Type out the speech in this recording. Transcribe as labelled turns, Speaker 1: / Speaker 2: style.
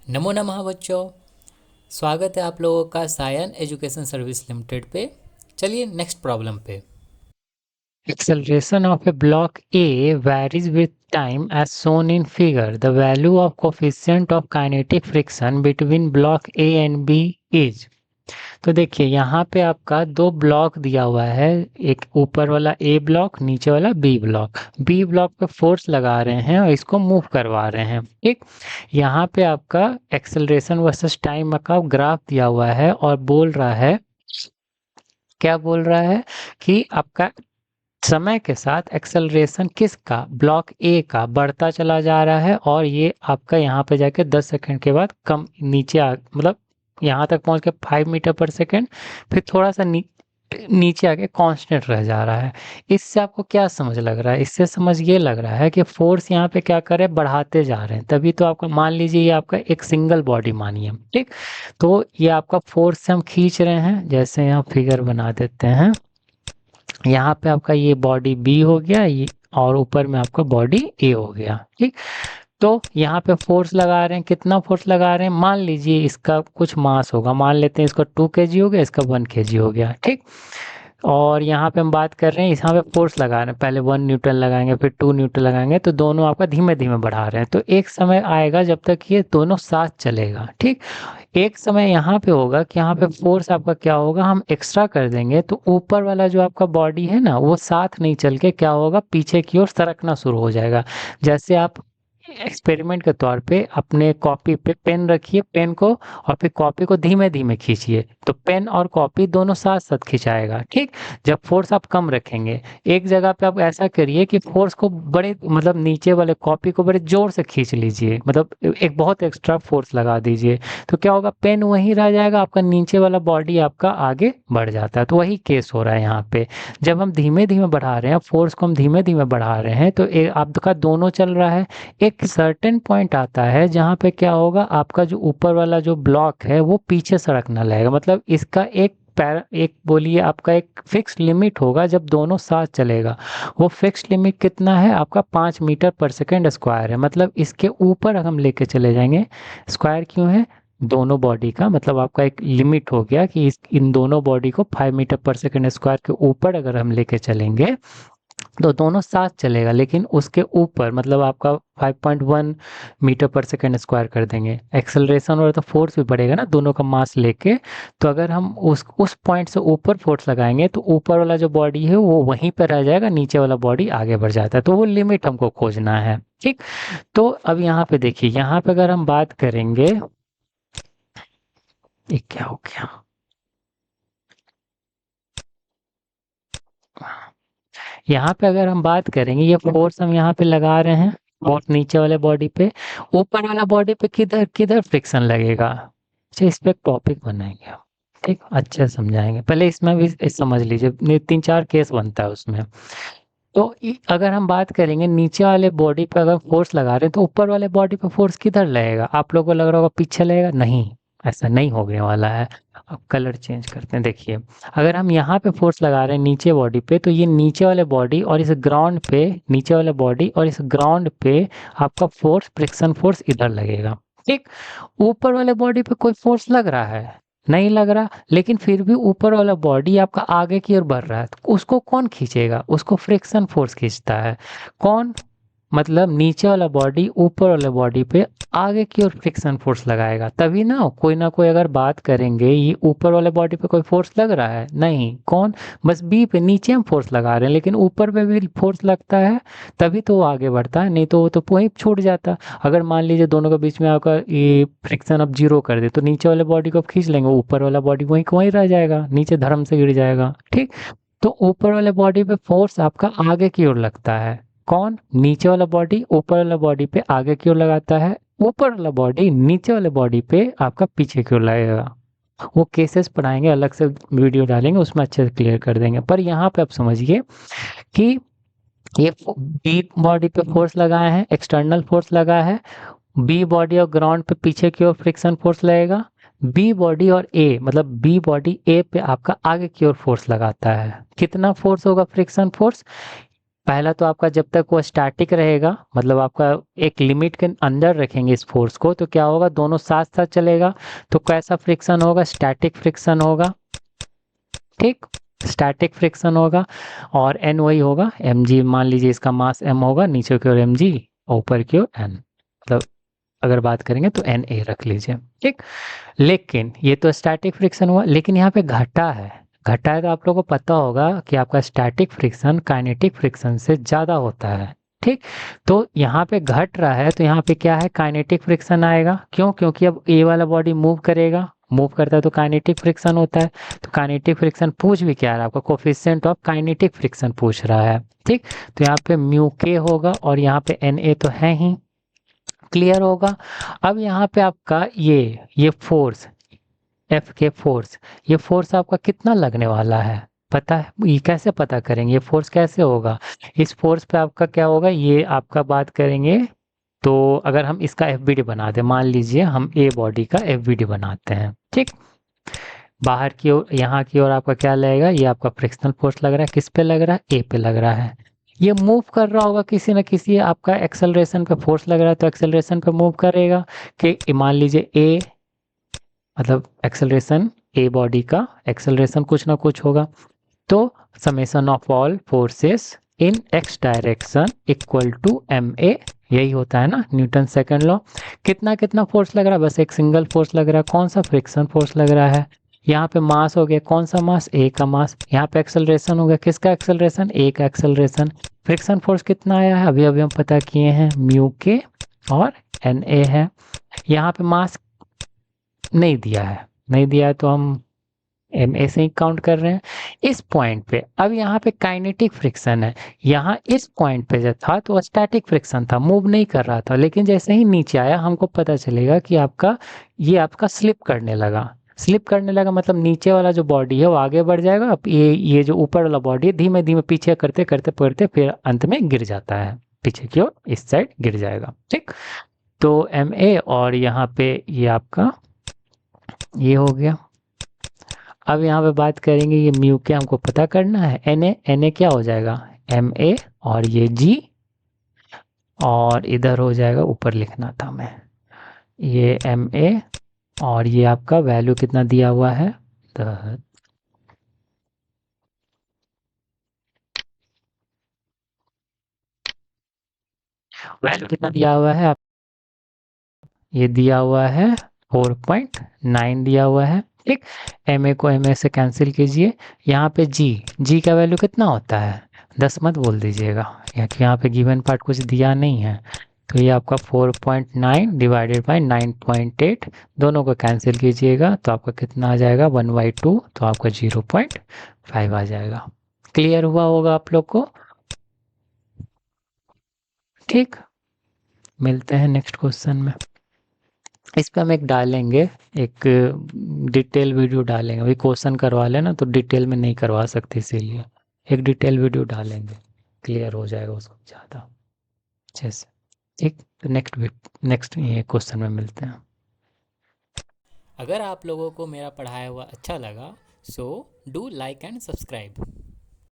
Speaker 1: नमो नमः बच्चों। स्वागत है आप लोगों का सायन एजुकेशन सर्विस लिमिटेड पे। चलिए नेक्स्ट प्रॉब्लम पे।
Speaker 2: Acceleration of a block A varies with time as shown in figure. The value of coefficient of kinetic friction between block A and B is। तो देखिए यहाँ पे आपका दो ब्लॉक दिया हुआ है, एक ऊपर वाला ए ब्लॉक, नीचे वाला बी ब्लॉक। बी ब्लॉक पे फोर्स लगा रहे हैं और इसको मूव करवा रहे हैं। ठीक, यहाँ पे आपका एक्सेलरेशन वर्सेस टाइम का ग्राफ दिया हुआ है और बोल रहा है, क्या बोल रहा है कि आपका समय के साथ एक्सेलरेशन किसका, ब्लॉक ए का बढ़ता चला जा रहा है और ये आपका यहाँ पे जाके 10 सेकंड के बाद कम नीचे मतलब यहाँ तक पहुँच के 5 मीटर पर सेकंड, फिर थोड़ा सा नीचे आके कांस्टेंट रह जा रहा है। इससे आपको क्या समझ लग रहा है? इससे समझ ये लग रहा है कि फोर्स यहाँ पे क्या करे, बढ़ाते जा रहे हैं। तभी तो आपका मान लीजिए ये आपका एक सिंगल बॉडी मानिए, ठीक, तो ये आपका फोर्स से हम खींच रहे हैं। जैसे यहाँ फिगर बना देते हैं, यहाँ पे आपका ये बॉडी बी हो गया, ये और ऊपर में आपका बॉडी ए हो गया। ठीक, तो यहाँ पे फोर्स लगा रहे हैं, कितना फोर्स लगा रहे हैं, मान लीजिए इसका कुछ मास होगा, मान लेते हैं इसका 2 kg हो गया, इसका 1 kg हो गया। ठीक, और यहाँ पे हम बात कर रहे हैं, यहाँ पे फोर्स लगा रहे हैं, पहले 1 न्यूटन लगाएंगे फिर 2 न्यूटन लगाएंगे, तो दोनों आपका धीमे धीमे बढ़ा रहे हैं। तो एक समय आएगा जब तक ये दोनों साथ चलेगा। ठीक, एक समय यहाँ पे होगा कि यहाँ पे फोर्स आपका क्या होगा, हम एक्स्ट्रा कर देंगे तो ऊपर वाला जो आपका बॉडी है ना, वो साथ नहीं चल के क्या होगा, पीछे की ओर सरकना शुरू हो जाएगा। जैसे आप एक्सपेरिमेंट के तौर पे अपने कॉपी पे पेन रखिए, पेन को, और फिर कॉपी को धीमे धीमे खींचिए, तो पेन और कॉपी दोनों साथ साथ खिंचाएगा। ठीक, जब फोर्स आप कम रखेंगे, एक जगह पे आप ऐसा करिए कि फोर्स को बड़े मतलब नीचे वाले कॉपी को बड़े जोर से खींच लीजिए, मतलब एक बहुत एक्स्ट्रा फोर्स लगा दीजिए, तो क्या होगा, पेन वहीं रह जाएगा, आपका नीचे वाला बॉडी आपका आगे बढ़ जाता है। तो वही केस हो रहा है यहाँ पे। जब हम धीमे धीमे बढ़ा रहे हैं, फोर्स को हम धीमे धीमे बढ़ा रहे हैं, तो आपका दोनों चल रहा है। एक सर्टेन पॉइंट आता है जहाँ पे क्या होगा, आपका जो ऊपर वाला जो ब्लॉक है वो पीछे सड़कने लगेगा, मतलब इसका एक बोलिए आपका एक फिक्स लिमिट होगा जब दोनों साथ चलेगा। वो फिक्स लिमिट कितना है आपका, 5 मीटर पर सेकेंड स्क्वायर है। मतलब इसके ऊपर हम लेके चले जाएंगे, स्क्वायर क्यों है, दोनों बॉडी का, मतलब आपका एक लिमिट हो गया कि इन दोनों बॉडी को 5 मीटर पर सेकेंड स्क्वायर के ऊपर अगर हम लेके चलेंगे तो दोनों साथ चलेगा, लेकिन उसके ऊपर मतलब आपका 5.1 मीटर पर सेकेंड स्क्वायर कर देंगे। एक्सेलरेशन और तो फोर्स भी बढ़ेगा ना, दोनों का मास लेके। तो अगर हम उस पॉइंट से ऊपर फोर्स लगाएंगे तो ऊपर वाला जो बॉडी है वो वहीं पर रह जाएगा, नीचे वाला बॉडी आगे बढ़ जाता है। तो वो लिमिट हमको खोजना है। ठीक, तो अब यहाँ पे देखिए, यहाँ पे अगर हम बात करेंगे, ये क्या हो गया, यहाँ पे अगर हम बात करेंगे, ये फोर्स हम यहाँ पे लगा रहे हैं और नीचे वाले बॉडी पे, ऊपर वाला बॉडी पे किधर किधर फ्रिक्शन लगेगा। अच्छा, इस पे एक टॉपिक बनाएंगे हम, ठीक, अच्छे से समझाएंगे। पहले इसमें भी समझ लीजिए, 3-4 केस बनता है उसमें। तो अगर हम बात करेंगे नीचे वाले बॉडी पे अगर फोर्स लगा रहे हैं, तो ऊपर वाले बॉडी पे फोर्स किधर लगेगा, आप लोगों को लग रहा होगा पीछे लगेगा, नहीं, ऐसा नहीं होने वाला है। अब कलर चेंज करते हैं, देखिए, अगर हम यहाँ पे फोर्स लगा रहे हैं नीचे बॉडी पे, तो ये नीचे वाले बॉडी और इस ग्राउंड पे, नीचे वाले बॉडी और इस ग्राउंड पे आपका फोर्स, फ्रिक्शन फोर्स इधर लगेगा। ठीक, ऊपर वाले बॉडी पे कोई फोर्स लग रहा है, नहीं लग रहा, लेकिन फिर भी ऊपर वाला बॉडी आपका आगे की ओर बढ़ रहा है, तो उसको कौन खींचेगा, उसको फ्रिक्शन फोर्स खींचता है। कौन, मतलब नीचे वाला बॉडी ऊपर वाले बॉडी पे आगे की ओर फ्रिक्शन फोर्स लगाएगा, तभी ना कोई अगर बात करेंगे, ये ऊपर वाले बॉडी पे कोई फोर्स लग रहा है, नहीं, कौन, बस बी पे, नीचे हम फोर्स लगा रहे हैं, लेकिन ऊपर पे भी फोर्स लगता है, तभी तो वो आगे बढ़ता है, नहीं तो वो तो वहीं छूट जाता। अगर मान लीजिए दोनों के बीच में आपका ये फ्रिक्शन अब 0 कर दे, तो नीचे वाले बॉडी को आप खींच लेंगे, ऊपर वाला बॉडी वहीं का वहीं रह जाएगा, नीचे धर्म से गिर जाएगा। ठीक, तो ऊपर वाले बॉडी पे फोर्स आपका आगे की ओर लगता है, कौन, नीचे वाला बॉडी ऊपर वाला बॉडी पे आगे की ओर लगाता है, ऊपर वाला बॉडी नीचे वाले बॉडी पे आपका पीछे की ओर लगेगा। वो केसेस पढ़ाएंगे, अलग से वीडियो डालेंगे, उसमें अच्छे से क्लियर कर देंगे। पर यहाँ पे आप समझिए कि ये बी बॉडी पे फोर्स लगाए हैं, एक्सटर्नल फोर्स लगा है, बी बॉडी और ग्राउंड पे पीछे की ओर फ्रिक्शन फोर्स लगेगा, बी बॉडी और ए, मतलब बी बॉडी ए पे आपका आगे की ओर फोर्स लगाता है। कितना फोर्स होगा फ्रिक्शन फोर्स, पहला तो आपका जब तक वो स्टैटिक रहेगा, मतलब आपका एक लिमिट के अंदर रखेंगे इस फोर्स को, तो क्या होगा, दोनों साथ साथ चलेगा। तो कैसा फ्रिक्शन होगा, स्टैटिक फ्रिक्शन होगा। ठीक, स्टैटिक फ्रिक्शन होगा। और एन वही होगा, एम जी, मान लीजिए इसका मास एम होगा, नीचे की ओर एम जी, ऊपर की ओर एन, मतलब अगर बात करेंगे तो एन ए रख लीजिए। ठीक, लेकिन ये तो स्टैटिक फ्रिक्शन हुआ, लेकिन यहाँ पे घटा है। घटा है तो आप लोगों को पता होगा कि आपका स्टैटिक फ्रिक्शन काइनेटिक फ्रिक्शन से ज़्यादा होता है। ठीक, तो यहाँ पे घट रहा है तो यहाँ पे क्या है, काइनेटिक फ्रिक्शन आएगा। क्यों, क्योंकि अब ए वाला बॉडी मूव करेगा, मूव करता है तो काइनेटिक फ्रिक्शन होता है। तो काइनेटिक फ्रिक्शन पूछ भी क्या रहा है आपका, कोफिशिएंट ऑफ काइनेटिक फ्रिक्शन पूछ रहा है। ठीक, तो यहाँ पे म्यू के होगा और यहाँ पे एन ए तो है ही, क्लियर होगा। अब यहाँ पे आपका ये फोर्स, एफ के फोर्स, ये फोर्स आपका कितना लगने वाला है पता है, ये कैसे पता करेंगे, ये फोर्स कैसे होगा। इस फोर्स पे आपका क्या होगा, ये आपका बात करेंगे तो अगर हम इसका एफ बी डी बना दें, मान लीजिए हम ए बॉडी का एफ बी डी बनाते हैं। ठीक, बाहर की ओर, यहाँ की ओर आपका क्या लगेगा, ये आपका फ्रिक्शनल फोर्स लग रहा है, किस पे लग रहा है, ए पे लग रहा है। ये मूव कर रहा होगा किसी ना किसी, आपका एक्सेलरेशन पे फोर्स लग रहा है तो एक्सेलरेशन पे मूव करेगा। कि मान लीजिए ए, मतलब एक्सेलरेशन, ए बॉडी का एक्सेलरेशन कुछ ना कुछ होगा। तो summation of all forces in x direction equal to m a, यही होता है ना न्यूटन सेकंड लॉ। कितना कितना फोर्स लग रहा है, बस एक सिंगल फोर्स लग रहा है, कौन सा, फ्रिक्शन फोर्स लग रहा है। यहाँ पे मास हो गया, कौन सा मास, ए का मास। यहाँ पे एक्सेलरेशन हो गया, किसका एक्सेलरेशन, ए का एक्सेलरेशन। फ्रिक्शन फोर्स कितना आया है, अभी अभी हम पता किए हैं, म्यू के और एन ए है। यहाँ पे मास नहीं दिया है, नहीं दिया है तो हम एम ए से ही काउंट कर रहे हैं इस पॉइंट पे। अब यहाँ पे काइनेटिक फ्रिक्शन है, यहाँ इस पॉइंट पे जो था तो स्टैटिक फ्रिक्शन था, मूव नहीं कर रहा था, लेकिन जैसे ही नीचे आया हमको पता चलेगा कि आपका ये आपका स्लिप करने लगा। स्लिप करने लगा मतलब नीचे वाला जो बॉडी है वो आगे बढ़ जाएगा, अब ये जो ऊपर वाला बॉडी है धीमे धीमे पीछे करते करते करते फिर अंत में गिर जाता है पीछे की ओर, इस साइड गिर जाएगा। ठीक, तो एम ए और यहाँ पे ये आपका ये हो गया। अब यहाँ पे बात करेंगे, ये म्यू के हमको पता करना है, एन ए क्या हो जाएगा, एम ए, और ये जी, और इधर हो जाएगा, ऊपर लिखना था मैं, ये एम ए, और ये आपका वैल्यू कितना दिया हुआ है, वैल्यू कितना दिया हुआ है आप, ये दिया हुआ है 4.9 दिया हुआ है। ठीक, एम ए को एम ए से कैंसिल कीजिए। यहाँ पे जी का वैल्यू कितना होता है, 10 मत बोल दीजिएगा, यहाँ पे गिवन पार्ट कुछ दिया नहीं है। तो ये आपका 4.9 डिवाइडेड बाई 9.8, दोनों को कैंसिल कीजिएगा तो आपका कितना आ जाएगा, 1/2, तो आपका 0.5 आ जाएगा। क्लियर हुआ होगा आप लोग को। ठीक, मिलते हैं नेक्स्ट क्वेश्चन में। इस पे हम एक डालेंगे, एक डिटेल वीडियो डालेंगे, अभी क्वेश्चन करवा लेना तो डिटेल में नहीं करवा सकते, इसीलिए एक डिटेल वीडियो डालेंगे, क्लियर हो जाएगा उसको ज़्यादा अच्छे से। ठीक, तो नेक्स्ट ये क्वेश्चन में मिलते हैं।
Speaker 1: अगर आप लोगों को मेरा पढ़ाया हुआ अच्छा लगा so do like and subscribe.